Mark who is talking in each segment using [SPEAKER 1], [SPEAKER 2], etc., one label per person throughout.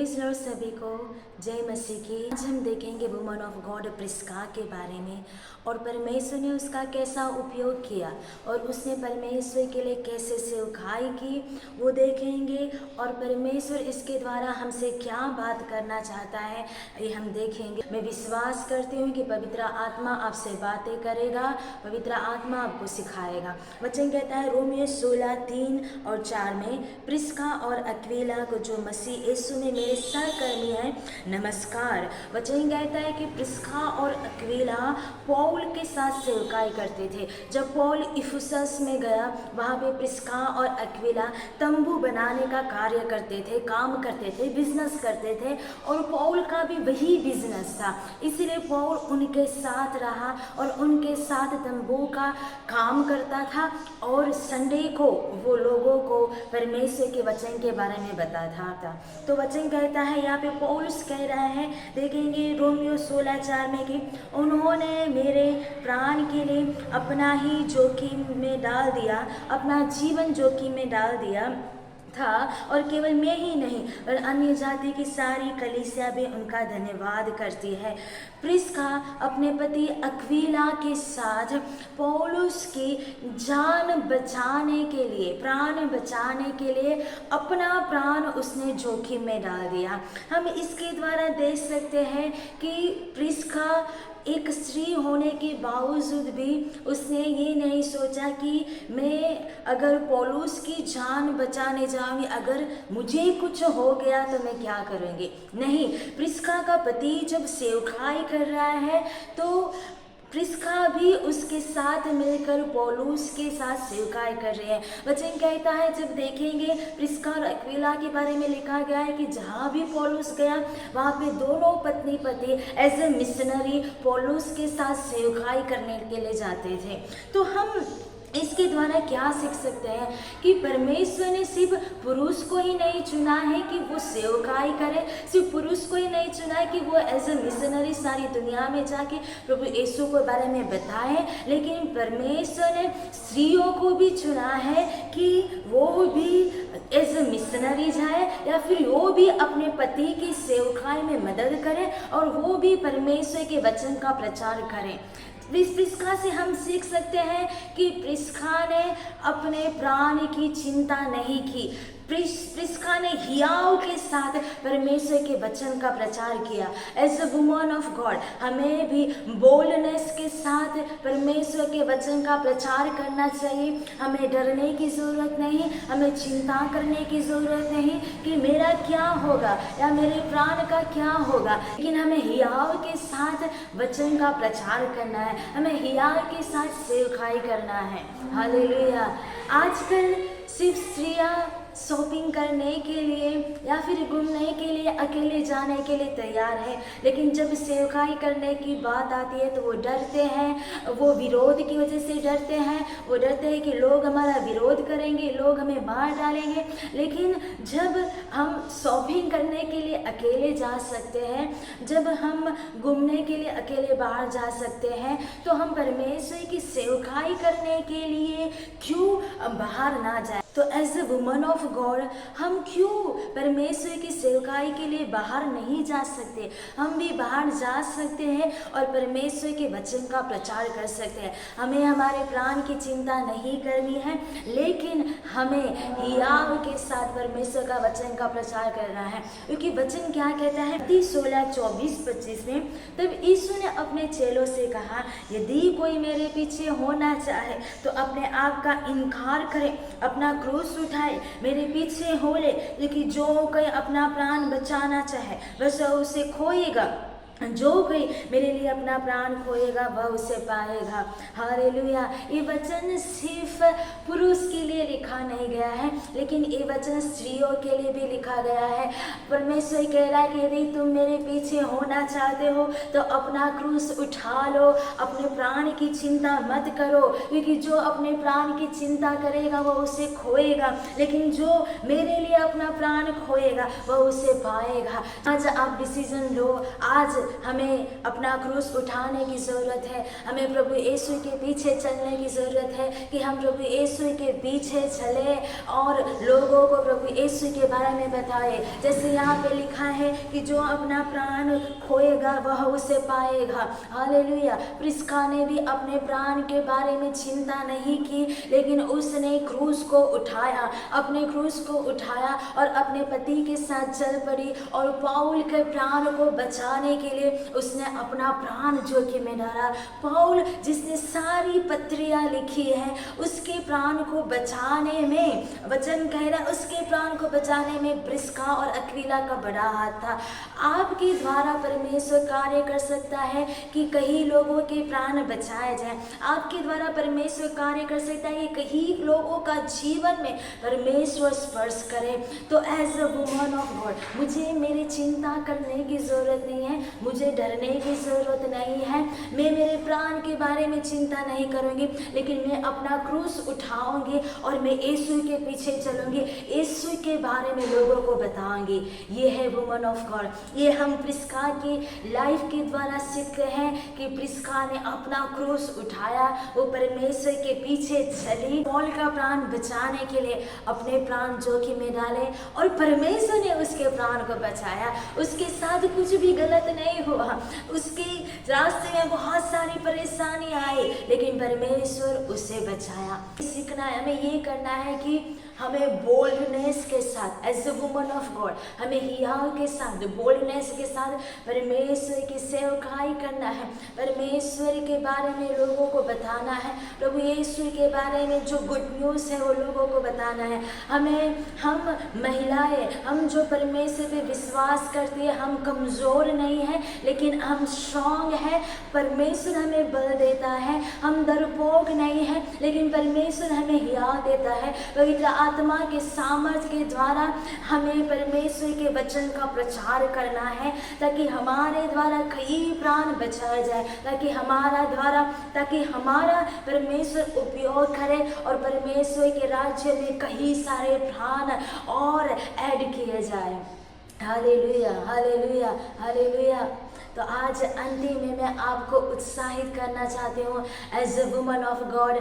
[SPEAKER 1] Praise Lord सभी को जय मसीह की। आज हम देखेंगे वुमन ऑफ गॉड प्रिस्का के बारे में और परमेश्वर ने उसका कैसा उपयोग किया और उसने परमेश्वर के लिए कैसे सेवकाई की वो देखेंगे और परमेश्वर इसके द्वारा हमसे क्या बात करना चाहता है ये हम देखेंगे। मैं विश्वास करती हूँ कि पवित्र आत्मा आपसे बातें करेगा, पवित्र आत्मा आपको सिखाएगा। वचन कहता है रोमियो 16:3-4 में, प्रिस्का और अक्विला को जो मसीह यीशु में मेरे सहकर्मी हैं नमस्कार। वचन कहता है कि प्रिस्का और अक्विला पौल के साथ सेवकाई करते थे। जब पौल इफुसस में गया वहाँ पे प्रिस्का और अक्विला तंबू बनाने का कार्य करते थे, काम करते थे, बिजनेस करते थे और पौल का भी वही बिजनेस था। इसलिए पौल उनके साथ रहा और उनके साथ तंबू का काम करता था और संडे को वो लोगों को परमेश्वर के वचन के बारे में बताता था। तो वचन कहता है यहाँ पे पौलुस कह रहा है, देखेंगे रोमियो 16:4 में कि उन्होंने मेरे प्राण के लिए अपना ही जोखिम में डाल दिया, अपना जीवन जोखिम में डाल दिया था और केवल मैं ही नहीं और अन्य जाति की सारी कलीसिया भी उनका धन्यवाद करती है। प्रिस्का अपने पति अक्विला के साथ पौलुस की जान बचाने के लिए, प्राण बचाने के लिए अपना प्राण उसने जोखिम में डाल दिया। हम इसके द्वारा देख सकते हैं कि प्रिस्का एक स्त्री होने के बावजूद भी उसने ये नहीं सोचा कि मैं अगर पौलुस की जान बचाने जाऊंगी, अगर मुझे कुछ हो गया तो मैं क्या करूँगी। नहीं, प्रिस्का का पति जब सेवकाई कर रहा है तो प्रिस्का भी उसके साथ मिलकर पौलुस के साथ सेवकाई कर रहे हैं। वचन कहता है, जब देखेंगे प्रिस्का और अक्विला के बारे में लिखा गया है कि जहाँ भी पौलुस गया वहाँ पे दोनों पत्नी पति एज ए मिशनरी पौलुस के साथ सेवकाई करने के लिए जाते थे। तो हम इसके द्वारा क्या सीख सकते हैं कि परमेश्वर ने सिर्फ पुरुष को ही नहीं चुना है कि वो सेवकाई करे, सिर्फ पुरुष को ही नहीं चुना है कि वो एज ए मिशनरी सारी दुनिया में जाके प्रभु यीशु के बारे में बताए, लेकिन परमेश्वर ने स्त्रियों को भी चुना है कि वो भी एज ए मिशनरी जाए या फिर वो भी अपने पति की सेवकाई में मदद करें और वो भी परमेश्वर के वचन का प्रचार करें। प्रिस्का से हम सीख सकते हैं कि प्रिस्का ने अपने प्राण की चिंता नहीं की। प्रिस्का ने हियाव के साथ परमेश्वर के वचन का प्रचार किया। As a woman of God हमें भी बोल्डनेस के साथ परमेश्वर के वचन का प्रचार करना चाहिए। हमें डरने की ज़रूरत नहीं, हमें चिंता करने की ज़रूरत नहीं कि मेरा क्या होगा या मेरे प्राण का क्या होगा, लेकिन हमें हियाव के साथ वचन का प्रचार करना है, हमें हियाव के साथ सेवकाई करना है। हालेलुया। आजकल सिर्फ स्त्रियाँ शॉपिंग करने के लिए या फिर घूमने के लिए अकेले जाने के लिए तैयार है, लेकिन जब सेवकाई करने की बात आती है तो वो डरते हैं, वो विरोध की वजह से डरते हैं, वो डरते हैं कि लोग हमारा विरोध करेंगे, लोग हमें मार डालेंगे। लेकिन जब हम शॉपिंग करने के लिए अकेले जा सकते हैं, जब हम घूमने के लिए अकेले बाहर जा सकते हैं, तो हम परमेश्वर की सेवकाई करने के लिए क्यों बाहर ना जाए। तो as a woman of God हम क्यों परमेश्वर की सेवकाई के लिए बाहर नहीं जा सकते। हम भी बाहर जा सकते हैं और परमेश्वर के वचन का प्रचार कर सकते हैं। हमें हमारे प्राण की चिंता नहीं करनी है, लेकिन हमें हियाव के साथ परमेश्वर का वचन का प्रचार करना है। क्योंकि वचन क्या कहता है 16:24-25 में, तब यीशु ने अपने चेलों से कहा, यदि कोई मेरे पीछे होना चाहे तो अपने आप का इनकार करे, अपना क्रूस उठाए, मेरे पीछे हो ले। लेकिन जो कोई अपना प्राण बचाना चाहे वह उसे खोएगा, जो कोई मेरे लिए अपना प्राण खोएगा वह उसे पाएगा। हालेलुया। ये वचन सिर्फ पुरुष के लिए लिखा नहीं गया है, लेकिन ये वचन स्त्रियों के लिए भी लिखा गया है। परमेश्वर कह रहा है कि यदि तुम मेरे पीछे होना चाहते हो तो अपना क्रूस उठा लो, अपने प्राण की चिंता मत करो, क्योंकि जो अपने प्राण की चिंता करेगा वह उसे खोएगा, लेकिन जो मेरे लिए अपना प्राण खोएगा वह उसे पाएगा। आज आप डिसीजन लो, आज हमें अपना क्रूस उठाने की ज़रूरत है। हमें प्रभु यीशु के पीछे चलने की ज़रूरत है कि हम प्रभु यीशु के पीछे चले और लोगों को प्रभु यीशु के बारे में बताए। जैसे यहाँ पे लिखा है कि जो अपना प्राण खोएगा वह उसे पाएगा। हालेलुया। प्रिस्का ने भी अपने प्राण के बारे में चिंता नहीं की, लेकिन उसने क्रूस को उठाया, अपने क्रूस को उठाया और अपने पति के साथ चल पड़ी और पाउल के प्राण को बचाने के लिए उसने अपना प्राण जोखिम में डाला। पाउल जिसने सारी पत्रियां लिखी है, उसके प्राण को बचाने में, वचन कह रहा है, उसके प्राण को बचाने में प्रिस्का और अक्विला का बड़ा हाथ था। आपके द्वारा परमेश्वर कार्य कर सकता है कि कई लोगों के प्राण बचाए जाए। आपके द्वारा परमेश्वर कार्य कर सकता है कि कई लोगों का जीवन में परमेश्वर स्पर्श करे। तो as a woman of God मुझे मेरी चिंता करने की ज़रूरत नहीं है, मुझे डरने की ज़रूरत नहीं है। मैं मेरे प्राण के बारे में चिंता नहीं करूँगी, लेकिन मैं अपना क्रूस उठाऊंगी और मैं यीशु के पीछे चलूँगी, यीशु के बारे में लोगों को बताऊँगी। ये है वुमन ऑफ गॉड। ये हम प्रिस्का की लाइफ के द्वारा सीखते हैं कि प्रिस्का ने अपना क्रूस उठाया, वो परमेश्वर के पीछे चली, पॉल का प्राण बचाने के लिए अपने प्राण जोखिम में डाले और परमेश्वर ने उसके प्राण को बचाया। उसके साथ कुछ भी गलत नहीं हुआ, उसके रास्ते में बहुत सारी परेशानी आई, लेकिन परमेश्वर उसे बचाया। सीखना है, हमें ये करना है कि हमें बोल्डनेस के साथ as a woman of God, हमें हियाव के साथ, बोल्डनेस के साथ परमेश्वर की सेवकाई करना है। परमेश्वर के बारे में लोगों को बताना है, प्रभु यीशु के बारे में जो गुड न्यूज़ है वो लोगों को बताना है। हम महिलाएं, हम जो परमेश्वर पे विश्वास करती है, हम कमज़ोर नहीं हैं, लेकिन हम स्ट्रॉन्ग हैं। परमेश्वर हमें बल देता है। हम डरपोक नहीं हैं, लेकिन परमेश्वर हमें हियाव देता है। पवित्र आत्मा के सामर्थ के द्वारा हमें परमेश्वर के वचन का प्रचार करना है, ताकि हमारे द्वारा कई प्राण बचाया जाए, ताकि हमारा परमेश्वर उपयोग करे और परमेश्वर के राज्य में कई सारे प्राण और ऐड किए जाए। Hallelujah, hallelujah, hallelujah. तो आज अंतिम में मैं आपको उत्साहित करना चाहती हूँ, as a woman of God,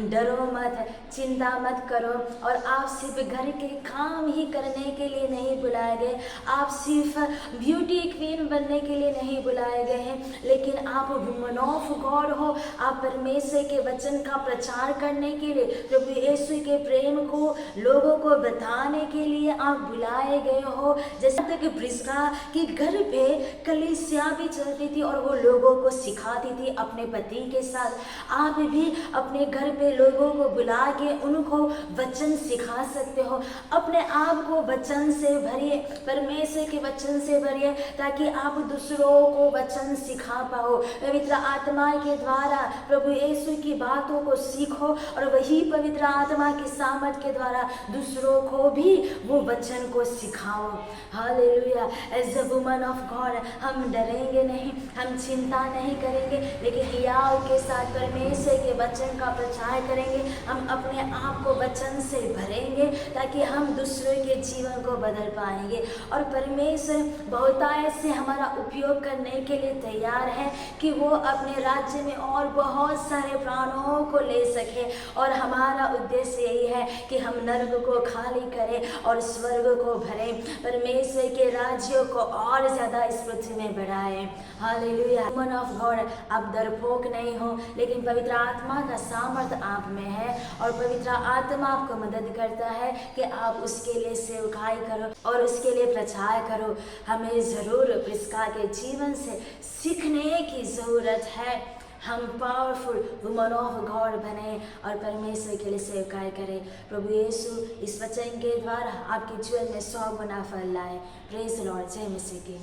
[SPEAKER 1] डरो मत, चिंता मत करो। और आप सिर्फ घर के काम ही करने के लिए नहीं बुलाए गए, आप सिर्फ ब्यूटी क्वीन बनने के लिए नहीं बुलाए गए हैं, लेकिन आप वुमन ऑफ गॉड हो। आप परमेश्वर के वचन का प्रचार करने के लिए, प्रभु यीशु के प्रेम को लोगों को बताने के लिए आप बुलाए गए हो। जैसे तक प्रिस्का के घर पे कलीसिया भी चलती थी और वो लोगों को सिखाती थी अपने पति के साथ, आप भी अपने घर पे लोगों को बुला के उनको वचन सिखा सकते हो। अपने आप को वचन से भरिए, परमेश्वर के वचन से भरिए, ताकि आप दूसरों को वचन सिखा पाओ। पवित्र आत्मा के द्वारा प्रभु यीशु की बातों को सीखो और वही पवित्र आत्मा की सामर्थ के द्वारा दूसरों को भी वो वचन को सिखाओ। हालेलुया। As a woman of God हम डरेंगे नहीं, हम चिंता नहीं करेंगे, लेकिन हियाव के साथ परमेश्वर के वचन का प्रचार करेंगे। हम अपने आप को वचन से भरेंगे ताकि हम दूसरों के जीवन को बदल पाएंगे। और परमेश्वर बहुतायत से हमारा उपयोग करने के लिए तैयार है कि वो अपने राज्य में और बहुत सारे प्राणों को ले सके। और हमारा उद्देश्य यही है कि हम नर्क को खाली करें और स्वर्ग को भरें, परमेश्वर के राज्य को और ज़्यादा इस पृथ्वी में बढ़ाएं। हालेलुया। वुमन ऑफ गॉड, आप डरपोक नहीं हो, लेकिन पवित्र आत्मा का सामर्थ आप में है और पवित्र आत्मा आपको मदद करता है कि आप उसके लिए सेवकाई करो और उसके लिए प्रचार करो। हमें ज़रूर प्रिस्का के जीवन से सीखने की ज़रूरत है। हम पावरफुल वुमन ऑफ गॉड बने और परमेश्वर के लिए सेवकाई करें। प्रभु यीशु इस वचन के द्वारा आपके जीवन में 100 गुना फल लाए। Praise the Lord. जय मसीह की।